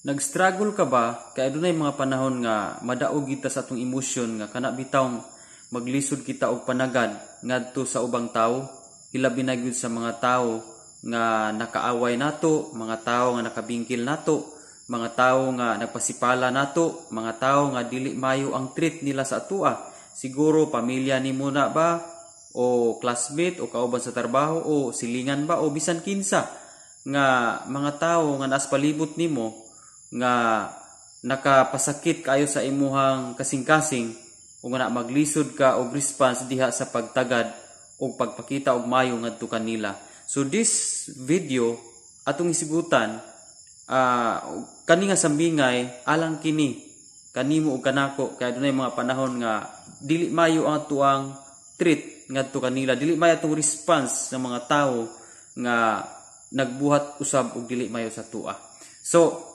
Nag-struggle ka ba? Kaya dunay mga panahon nga madaog kita sa atong emosyon nga kana bitawng maglisod kita og panagad ngadto sa ubang tawo, hilabi na gyud sa mga tawo nga nakaaway nato, mga tawo nga nakabingkil nato, mga tawo nga nagpasipala nato, mga tawo nga dili mayo ang treat nila sa atua. Siguro pamilya nimo na ba o classmate o kauban sa trabaho o silingan ba o bisan kinsa nga mga tawo nga nas palibot nimo nga nakapasakit kayo sa imuhang kasing-kasing o nga maglisod ka og response diha sa pagtagad o pagpakita og mayo ngadto kanila. So this video atong isigutan kani nga sambingay alang kini kanimo ug kanako kay dunay mga panahon nga dili mayo ang tuang treat ngadto kanila, dili mayo atong response sa mga tawo nga nagbuhat usab og dili mayo sa tua. So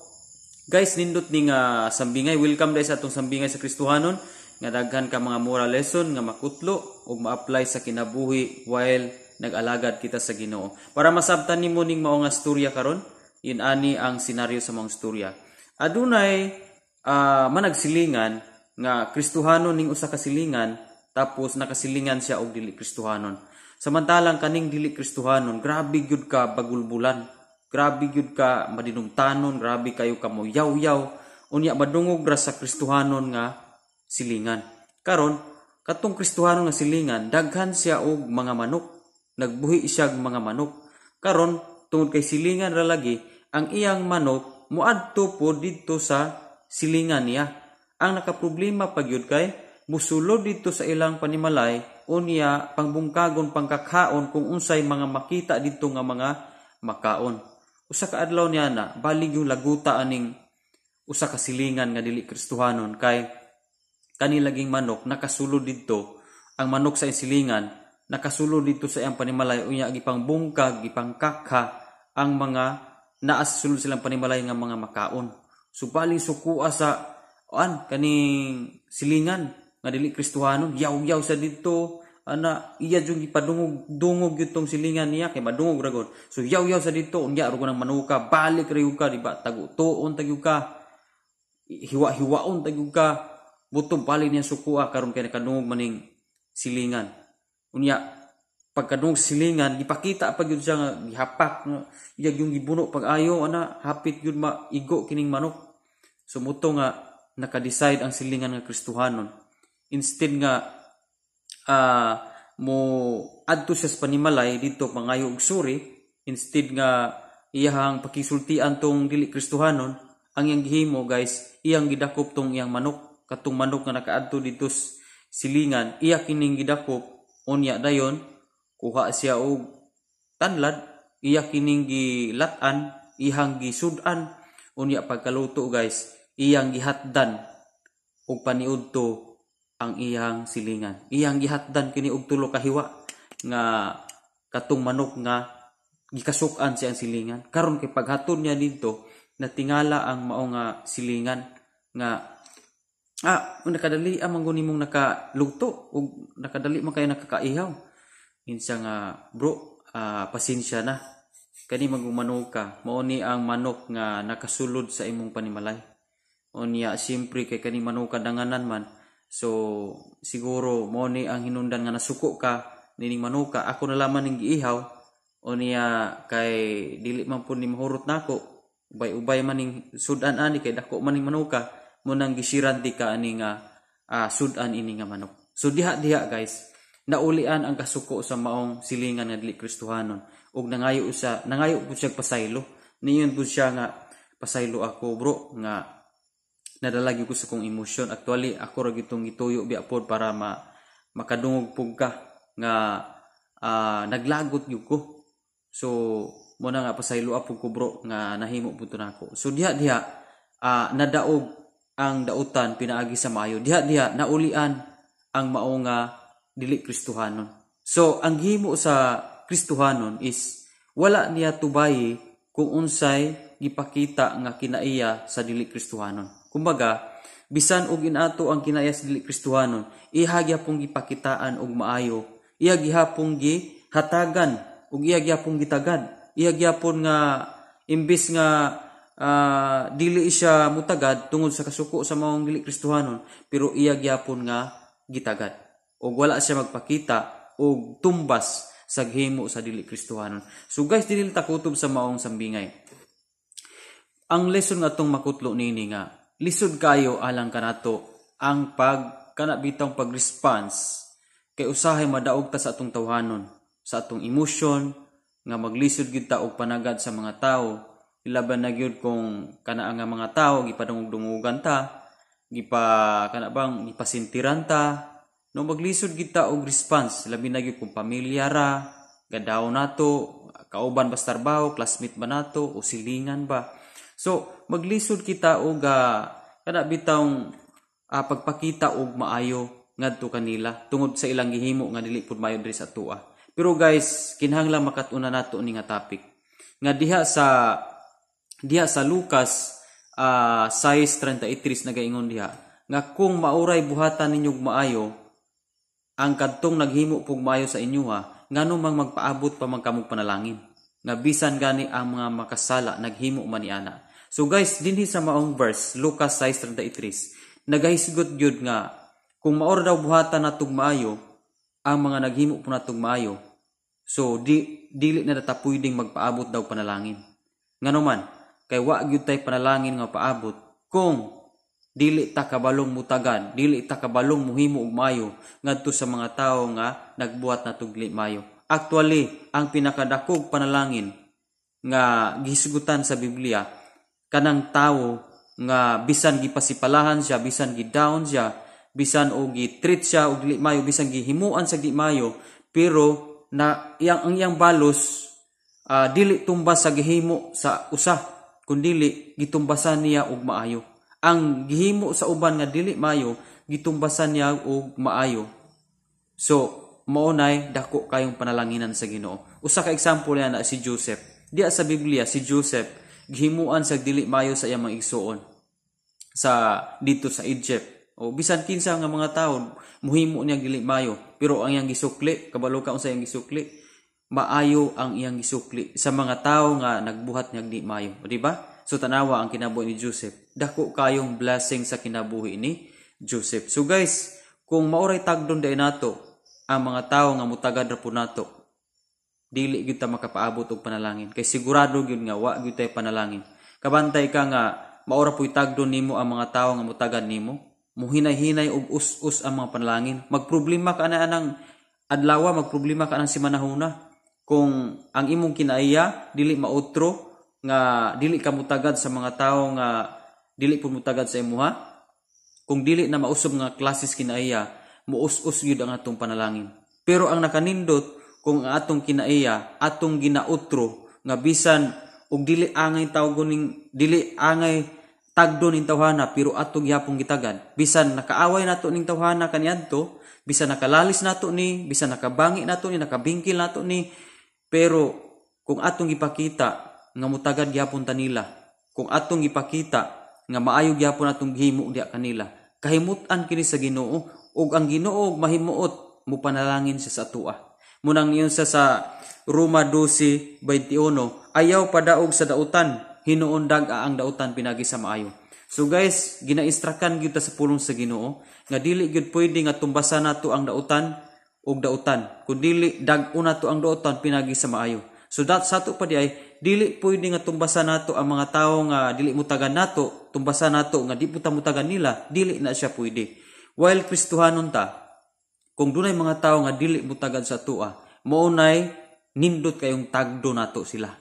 guys, nindot ni nga sambingay. Welcome guys sa atong sambingay sa Kristohanon. Nga daghan ka mga moral lesson nga makutlo o ma-apply sa kinabuhi while nag-alagad kita sa Ginoo. Para masabtan nimo ning mao nga storya karon, inani ang senaryo sa mga storya. Adunay managsilingan nga Kristohanon ning usa ka silingan tapos nakasilingan siya og dili Kristohanon. Samantalang kaning dili Kristohanon, grabe gyud ka bagulbulan. Grabe gyud ka madinungtanon, grabe kayo ka mo yaw-yaw, unya madungog ra sa Kristohanon nga silingan. Karon, katong Kristohanon nga silingan, daghan siya og mga manok. Nagbuhi siya og mga manok. Karon, tungod kay silingan ra lagi, ang iyang manok muadto po dito sa silingan niya. Ang nakaproblema pa gyud kay musulod dito sa ilang panimalay, unya pangbungkagon pangkakaon kung unsay mga makita dito nga mga makaon. Usa ka adlaw niya na balig yung laguta aning usa ka silingan nga dili Kristohanon kay kanilaging manok nakasulod didto. Ang manok sa silingan nakasulod didto sa iyang panimalay unya gipangbungkag gipangkakha ang mga naas sulod silang panimalay nga mga makaon. So baling sukua sa kaning silingan nga dili Kristohanon, yaw-yaw sa didto. Ana iya jung ipadungog gitong silingan niya kay madungog ragon. So yaw sa dito unya ro nang manuka balik ra ka di ba tagutuon tagyug ka hiwa-hiwaon tagyug ka buto balik niya sukua karon kay nakadungog maning silingan. Unya pagkadungog silingan gipakita pa gyud siya nga gihapak iya yung gibuno pag-ayo ana hapit gyud maigo kining manok. So muto nga naka-decide ang silingan nga Kristohanon instead nga mo adto siya sa panimalay dito pangayo og suri instead nga iyang pakisultian tong dili Kristohanon ang iyang gihimo guys iyang gidakop tong iyang manok katong manok nga nakaadto dito silingan iya kining gidakop unya dayon kuha siya og tanlad iya kining gilatan iyang gisudan unya pagkaluto guys iyang gihatdan og paniudto ang iyang silingan. Iyang gihatdan kini og tulo ka hiwa nga katong manok nga gikasukan siya ang silingan. Karon kay paghatod niya dito natingala ang mao nga silingan nga nakadali man guni mong nakaluto ug nakadali man kayo nakakaihaw. Insa nga bro, pasensya na. Kani magumano ka, mao ni ang manok nga nakasulod sa imong panimalay. Unya siyempre kay kani manok danganan man. So siguro mo ni ang hinundan nga nasuko ka nining manuka ako na lamang ning giihaw o niya kay dili man pud ni mahurot nako ubay-ubay man ning sudan ani kay dako man ning manuka mo nang gisiranti ka ani nga sudan ini nga manok. So diha guys naulian ang kasuko sa maong silingan nga dili Kristohanon ug nangayo pud siya pasaylo niyon pud siya nga pasaylo ako bro nga nadalagi ko sa kong emosyon. Actually, ako ra gitong gituyo biya pod para makadungog pug ka nga naglagot gyud ko. So, mo na nga pasaylo apod ko bro nga nahimo pud nako. So diha nadaog ang dautan pinaagi sa maayo. Diha naulian ang mao nga dili Kristohanon. So, ang himo sa Kristohanon is wala niya tubayi kung unsay gipakita nga kinaiya sa dili Kristohanon. Kumbaga, bisan og inato ang kinaiya sa dili Kristohanon, iha gyapon gipakitaan og maayo, iha gihapon gihatagan ug iha gyapon gitagad, iha gyapon nga imbis nga dili siya mutagad tungod sa kasuko sa maong dili Kristohanon, pero iya gyapon nga gitagad. O wala siya magpakita o tumbas sa gihimo sa dili Kristohanon. So guys, dili ta kutob sa maong sambingay. Ang lesson nga tong makutlo nini nga, lisod kayo alang kanato ang kanabitang pag-response kay usahay madaog ta sa atong tawhanon, sa atong emotion, nga maglisod gyud ta og panagad sa mga tawo. Ilaban na gyud kung kanaa nga mga tawo gipadungog-dungugan ta, gipasintiran ta, no maglisod gyud ta og response, labi na gyud kung pamilya ra, gadaw nato, kauban ba sa trabaho, classmate ba nato o silingan ba. So maglisod kita og kana bitawng pagpakita og maayo ngadto kanila tungod sa ilang gihimo nga dili pud maayo diri sa tuwa. Pero guys, kinahanglan makatuna nato ni nga topic nga diha sa Lucas 6:33 nagaingon diha nga kung mauray buhatan ninyo maayo ang kadtong naghimo pug maayo sa inyo ngano mang magpaabot pa man kamog panalangin nga bisan gani ang mga makasala naghimo man niana. So guys, dinhi sa maong verse Lucas 6:33 nagahisgot gyud nga kung maor daw buhatan natug maayo ang mga naghimo po natug maayo, so dili na ta pwedeng magpaabot daw panalangin. Ngano man kay wa gyud tay panalangin nga paabot kung dili ta kabalong mutagan, dili ta kabalong muhimo og maayo ngadto sa mga tawo nga nagbuhat natug dili maayo. Actually, ang pinakadakog panalangin nga gihisgutan sa Biblia kanang tawo nga bisan gipasipalahan siya, bisan gidown siya, bisan og gi-treat siya og dili maayo, bisan gihimuan sa dili maayo, pero na ang iyang balos dili tumbas sa gihimo sa usa, kundi gitumbasan niya og maayo. Ang gihimo sa uban nga dili maayo, gitumbasan niya og maayo. So maunay dako kayong panalanginan sa Ginoo. Usa ka example na si Joseph. Diya sa Biblia si Joseph gihimuan sa dili maayo sa iyang mga igsuon sa dito sa Egypt. O bisan kinsa nga mga tawo muhimo niya dili maayo, pero ang iyang gisukli, kabalo ka unsa iyang gisukli, maayo ang iyang gisukli sa mga tawo nga nagbuhat niya dili maayo, di ba? So tanawa ang kinabuhi ni Joseph. Dako kayong blessing sa kinabuhi ni Joseph. So guys, kung maoray tagdon day nato ang mga tawo nga mutagad ra po nato, dili gyud ta makapaabot og panalangin kay sigurado gyud nga wa gyud tay panalangin. Kabantay ka nga maora puy tagdon nimo ang mga tawo nga mutagad nimo, muhinay-hinay og us-us ang mga panalangin. Magproblema ka na anang adlaw, magproblema ka nang simanahuna kung ang imong kinaiya dili mautro nga dili ka mutagad sa mga tawo nga dili pud mutagad sa imuha. Kung dili na mausob nga klases kinaiya, muus-us gyud ang atong panalangin. Pero ang nakanindot kung ang atong kinaiya, atong ginautro nga bisan og dili angay tawgon ning dili angay tagdo ning tawhana, pero atong gyapon gitagad. Bisan nakaaway nato ning tawhana kaniadto, bisan nakalalis nato ni, bisan nakabangi nato ni, nakabingkil nato ni, pero kung atong gipakita nga mutagad gyapon ta nila, kung atong gipakita nga maayo gyapon atong gihimo diha kanila, kahimutan kini sa Ginoo, ug ang Ginoo mahimuot mo panalangin siya sa atua. Munang niyon sa Roma 12:21, ayaw padaog sa dautan, hinuon dag ang dautan pinagi sa maayo. So guys, gina-instructan gyud ta sa pulong sa Ginoo nga dili gyud pwede nga tumbasan nato ang dautan og dautan, kun dili dag-o nato ang dautan pinagi sa maayo. So sa ato pa di ay dili pwede nga tumbasan nato ang mga tawo nga dili mutagan nato, tumbasan nato nga di puta mutagan nila, dili na siya pwede. While Kristohanon ta, kung dunay mga tawo nga dili mutagad sa tuwa, maunay nindot kayong tagdo nato sila.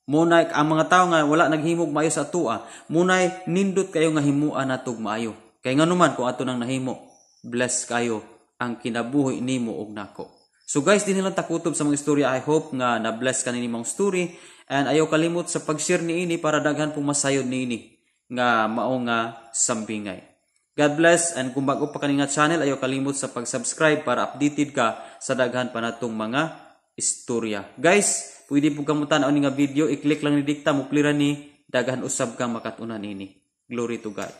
Maunay ang mga tawo nga wala naghimog maayo sa tuwa, munay nindot kayo nga himuan natog maayo. Kay nganuman kung ato nang nahimo, bless kayo ang kinabuhi nimo og nako. So guys, dinhi lang takutob sa mga istorya. I hope nga na-bless ka nini mga story, and ayaw kalimot sa pag-share niini para daghan pong masayod niini nga mao nga sambingay. God bless, and kung bago pa ka nga channel, ayaw kalimot sa pag-subscribe para updated ka sa daghan pa natong mga istorya. Guys, pwede po kang mutanaw ni nga video, i-click lang ni dikta mo plira ni daghan usab kang makatunan ini. Glory to God.